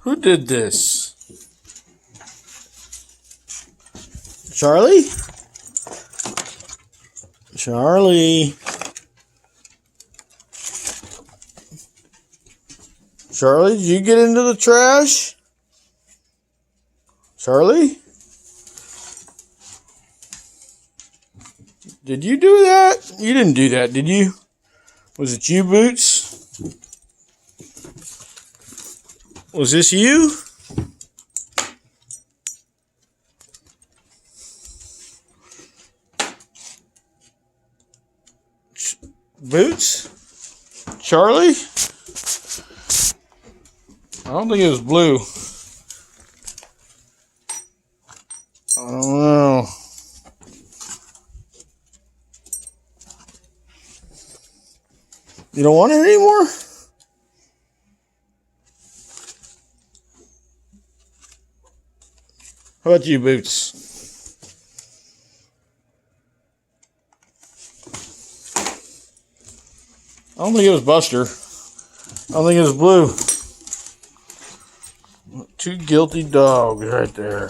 Who did this? Charlie? Charlie? Charlie, did you get into the trash? Charlie? Did you do that? You didn't do that, did you? Was it you, Boots? Was this you? Boots? Charlie? I don't think it was blue. I don't know. You don't want it anymore? How about you, Boots? I don't think it was Buster. I don't think it was Blue. Two guilty dogs right there.